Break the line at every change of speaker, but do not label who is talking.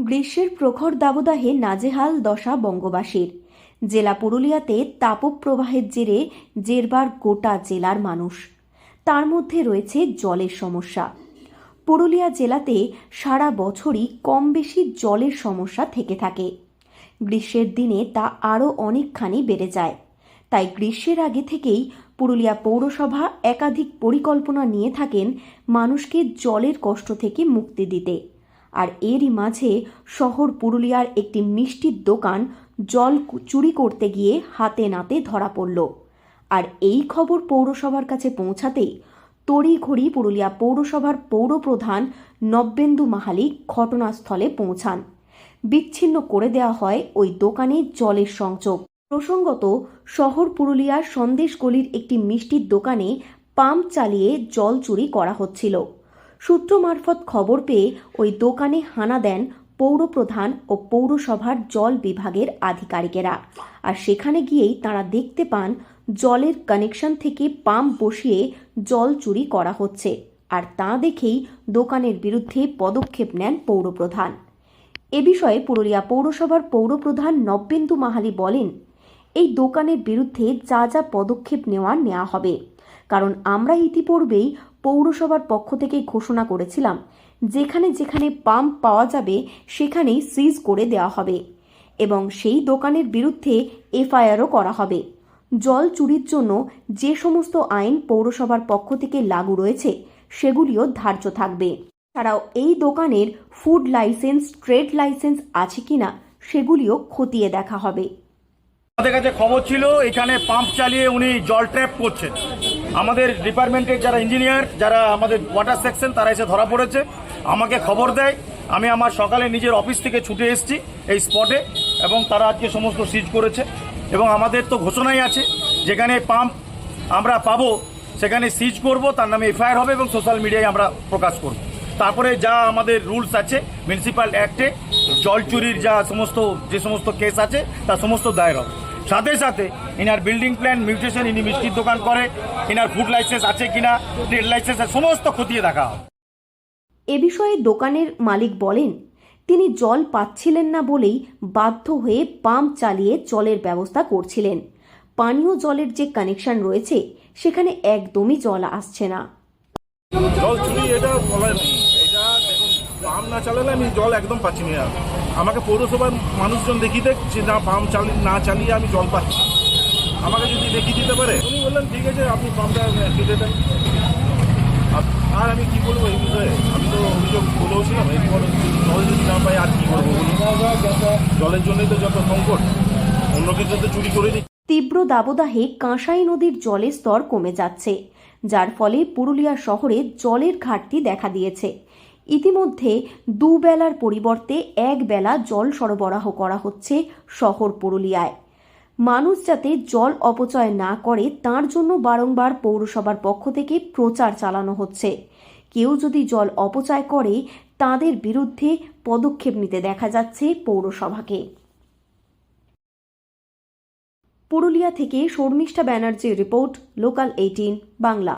গ্রীষ্মের প্রখর দাবদাহে নাজেহাল দশা বঙ্গবাসীর। জেলা পুরুলিয়াতে তাপপ্রবাহের জেরে জেরবার গোটা জেলার মানুষ। তার মধ্যে রয়েছে জলের সমস্যা। পুরুলিয়া জেলাতে সারা বছরই কম বেশি জলের সমস্যা থেকে থাকে। গ্রীষ্মের দিনে তা আরও অনেকখানি বেড়ে যায়। তাই গ্রীষ্মের আগে থেকেই পুরুলিয়া পৌরসভা একাধিক পরিকল্পনা নিয়ে থাকেন মানুষকে জলের কষ্ট থেকে মুক্তি দিতে। আর এরই মাঝে শহর পুরুলিয়ার একটি মিষ্টির দোকান জল চুরি করতে গিয়ে হাতে নাতে ধরা পড়ল। আর এই খবর পৌরসভার কাছে পৌঁছাতেই তড়িঘড়ি পুরুলিয়া পৌরসভার পৌরপ্রধান নব্যেন্দু মাহালি ঘটনাস্থলে পৌঁছান। বিচ্ছিন্ন করে দেওয়া হয় ওই দোকানে জলের সংযোগ। প্রসঙ্গত, শহর পুরুলিয়ার সন্দেশগলির একটি মিষ্টির দোকানে পাম্প চালিয়ে জল চুরি করা হচ্ছিল। সূত্র মারফত খবর পেয়ে ওই দোকানে হানা দেন পৌরপ্রধান ও পৌরসভার জল বিভাগের আধিকারিকেরা। আর সেখানে গিয়েই তাঁরা দেখতে পান জলের কানেকশন থেকে পাম্প বসিয়ে জল চুরি করা হচ্ছে। আর তা দেখেই দোকানের বিরুদ্ধে পদক্ষেপ নেন পৌরপ্রধান। এ বিষয়ে পুরুলিয়া পৌরসভার পৌরপ্রধান নব্যেন্দু মাহালি বলেন, এই দোকানের বিরুদ্ধে যা যা পদক্ষেপ নেওয়া হবে, কারণ আমরা ইতিপূর্বেই পৌরসভার পক্ষ থেকে ঘোষণা করেছিলাম যেখানে যেখানে পাম্প পাওয়া যাবে সেখানেই সিজ করে দেওয়া হবে এবং সেই দোকানের বিরুদ্ধে এফআইআরও করা হবে। জল চুরির জন্য যে সমস্ত আইন পৌরসভার পক্ষ থেকে লাগু রয়েছে সেগুলিও ধার্য থাকবে। ছাড়াও এই দোকানের ফুড লাইসেন্স, ট্রেড লাইসেন্স আছে কিনা সেগুলিও খতিয়ে দেখা হবে।
আমাদের কাছে খবর ছিল এখানে পাম্প চালিয়ে উনি জল ট্র্যাপ করছেন। আমাদের ডিপার্টমেন্টের যারা ইঞ্জিনিয়ার, যারা আমাদের ওয়াটার সেকশন, তারা এসে ধরা পড়েছে, আমাকে খবর দেয়। আমি আমার সকালে নিজের অফিস থেকে ছুটে এসেছি এই স্পটে এবং তারা আজকে সমস্ত সিজ করেছে। এবং আমাদের তো ঘোষণাই আছে যেখানে পাম্প আমরা পাবো সেখানে সিজ করব, তার নামে এফআইআর হবে এবং সোশ্যাল মিডিয়ায় আমরা প্রকাশ করব। তারপরে যা আমাদের রুলস আছে মিউনিসিপ্যাল অ্যাক্টে জল চুরির যে সমস্ত কেস আছে তার সমস্ত দায়ের হবে। সাথে সাথে ইনার বিল্ডিং প্ল্যান মিউটেশন, ইনি মিষ্টির দোকান করে, ইনার ফুড লাইসেন্স আছে কিনা, ট্রেড লাইসেন্স, সমস্ত খতিয়ে দেখা হবে।
এ বিষয়ে দোকানের মালিক বলেন, তিনি জল পাচ্ছিলেন না বলেই বাধ্য হয়ে পাম্প চালিয়ে জলের ব্যবস্থা করছিলেন। পানীয় জলের যে কানেকশন রয়েছে সেখানে একদমই জল আসছে না।
জল চুরি এটা বলার নেই, এটা দেখুন পাম্প না চালালে আমি জল একদম পাচ্ছি না। আমাকে পৌরসভার মানুষজন দেখিয়ে দেখ যে না পাম্প না চালিয়ে আমি জল পাচ্ছি, আমাকে যদি দেখিয়ে দিতে পারে। উনি বললেন ঠিক আছে আপনি পাম্পটা কেটে দেন। আর আমি কি বলবো এই বিষয়ে, আমি তো অভিযোগ বলেওছিলাম এরপর জল যদি না পাই আর কি করবো বলুন। জলের জন্যই তো যত সংকট, অন্য কিছু তো চুরি করে দিই।
তীব্র দাবদাহে কাঁসাই নদীর জলের স্তর কমে যাচ্ছে, যার ফলে পুরুলিয়া শহরে জলের ঘাটতি দেখা দিয়েছে। ইতিমধ্যে দুবেলার পরিবর্তে এক বেলা জল সরবরাহ করা হচ্ছে শহর পুরুলিয়ায়। মানুষ যাতে জল অপচয় না করে তার জন্য বারংবার পৌরসভার পক্ষ থেকে প্রচার চালানো হচ্ছে। কেউ যদি জল অপচয় করে তাদের বিরুদ্ধে পদক্ষেপ নিতে দেখা যাচ্ছে পৌরসভাকে। পুরুলিয়া থেকে শর্মিষ্ঠা ব্যানার্জির রিপোর্ট, লোকাল 18 বাংলা।